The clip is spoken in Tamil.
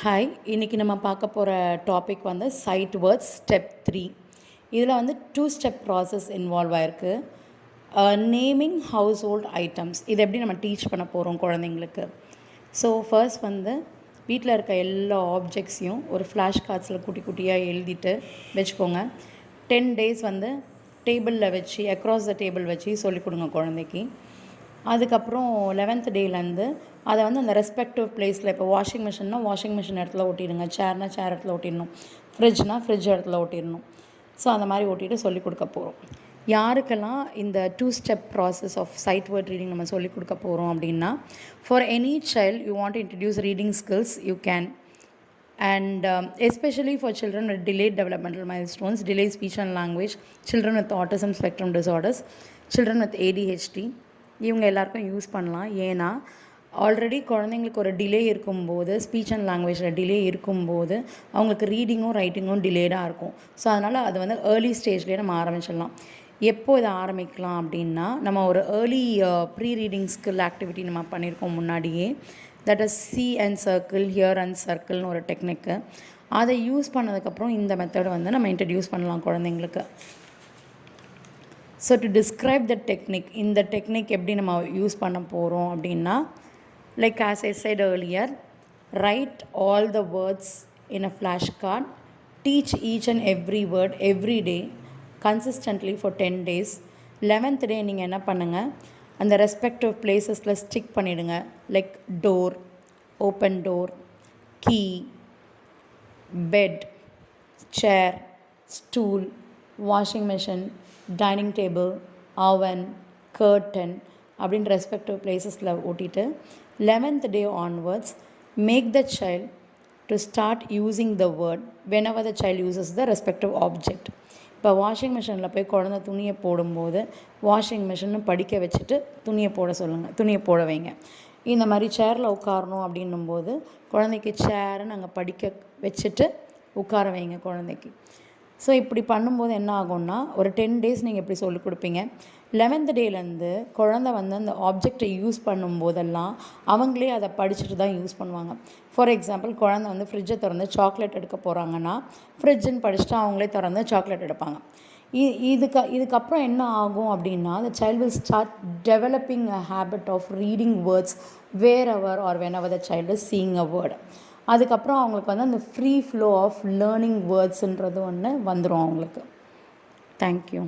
ஹாய், இன்றைக்கி நம்ம பார்க்க போகிற டாபிக் வந்து சைட் வேர்ட்ஸ் ஸ்டெப் 3. இதில் வந்து 2 ஸ்டெப் ப்ராசஸ் இன்வால்வ் ஆகிருக்கு. நேமிங் ஹவுஸ் ஹோல்ட் ஐட்டம்ஸ் இது எப்படி நம்ம டீச் பண்ண போகிறோம் குழந்தைங்களுக்கு. ஸோ ஃபர்ஸ்ட் வந்து வீட்டில் இருக்க எல்லா ஆப்ஜெக்ட்ஸையும் ஒரு ஃப்ளாஷ் கார்ட்ஸில் குட்டி குட்டியாக எழுதிட்டு வச்சுக்கோங்க. 10 days வந்து டேபிளில் வச்சு அக்ராஸ் த டேபிள் வச்சு சொல்லிக் கொடுங்க குழந்தைக்கு. அதுக்கப்புறம் 11th டேலேருந்து அதை வந்து அந்த ரெஸ்பெக்டிவ் பிளேஸில், இப்போ வாஷிங் மிஷின்னா வாஷிங் மிஷின் இடத்துல ஒட்டிடுங்க, சேர்னா சேர் இடத்துல ஒட்டிடணும், ஃப்ரிட்ஜ்னா ஃப்ரிட்ஜ் இடத்துல ஒட்டிடணும். ஸோ அந்த மாதிரி ஒட்டிட்டு சொல்லிக் கொடுக்க போகிறோம். யாருக்கெல்லாம் இந்த 2 step process of sight word reading நம்ம சொல்லிக் கொடுக்க போகிறோம் அப்படின்னா, for any child you want to introduce reading skills you can. And especially for children with delayed developmental milestones, delayed speech and language, children with autism spectrum disorders, children with ADHD, இவங்க எல்லாருக்கும் யூஸ் பண்ணலாம். ஏன்னா ஆல்ரெடி குழந்தைங்களுக்கு ஒரு டிலே இருக்கும்போது, ஸ்பீச் அண்ட் லாங்குவேஜில் டிலே இருக்கும்போது அவங்களுக்கு ரீடிங்கும் ரைட்டிங்கும் டிலேடாக இருக்கும். ஸோ அதனால் அது வந்து ஏர்லி ஸ்டேஜ்லேயே நம்ம ஆரம்பிச்சிடலாம். எப்போ இதை ஆரம்பிக்கலாம் அப்படின்னா, நம்ம ஒரு early pre reading skill activity நம்ம பண்ணியிருக்கோம் முன்னாடியே. That is see and circle, hear and circleனு ஒரு டெக்னிக்கு. அதை யூஸ் பண்ணதுக்கப்புறம் இந்த மெத்தடை வந்து நம்ம இன்ட்ரடியூஸ் பண்ணலாம் குழந்தைங்களுக்கு. So to describe the technique, இந்த டெக்னிக் எப்படி நம்ம யூஸ் பண்ண போகிறோம் அப்படின்னா, like as I said earlier, write all the words in a flashcard, teach each and every word every day consistently for 10 days. 11th day நீங்கள் என்ன பண்ணுங்கள், அந்த ரெஸ்பெக்டிவ் பிளேசஸில் ஸ்டிக் பண்ணிவிடுங்க. Like door, open door, key, bed, chair, stool, washing machine, dining table, oven, curtain அப்படின்னு ரெஸ்பெக்டிவ் பிளேசஸில் ஓட்டிட்டு 11th day onwards make the child to start using the word whenever the child uses the respective object. இப்போ வாஷிங் மிஷினில் போய் குழந்தை துணியை போடும்போது வாஷிங் மிஷின்னு படிக்க வச்சுட்டு துணியை போட சொல்லுங்கள், துணியை போட வைங்க. இந்த மாதிரி சேரில் உட்காரணும் அப்படின்னும்போது குழந்தைக்கு சேர்ன்னு அங்கே படிக்க வச்சுட்டு உட்கார வைங்க குழந்தைக்கு. ஸோ இப்படி பண்ணும்போது என்ன ஆகும்னா, ஒரு 10 days நீங்கள் இப்படி சொல்லிக் கொடுப்பீங்க. 11th டேலேருந்து குழந்தை வந்து அந்த ஆப்ஜெக்டை யூஸ் பண்ணும்போதெல்லாம் அவங்களே அதை படிச்சுட்டு தான் யூஸ் பண்ணுவாங்க. ஃபார் எக்ஸாம்பிள், குழந்தை வந்து ஃப்ரிட்ஜை திறந்து சாக்லேட் எடுக்க போகிறாங்கன்னா ஃப்ரிட்ஜுன்னு படிச்சுட்டு அவங்களே திறந்து சாக்லேட் எடுப்பாங்க. இதுக்கப்புறம் என்ன ஆகும் அப்படின்னா, the child will start developing a habit of reading words wherever or whenever the child is seeing a word. அதுக்கப்புறம் அவங்களுக்கு வந்து அந்த ஃப்ரீ ஃப்ளோ ஆஃப் லேர்னிங் வேர்ட்ஸுன்றது ஒன்று வந்துடும் அவங்களுக்கு. தேங்க்யூ.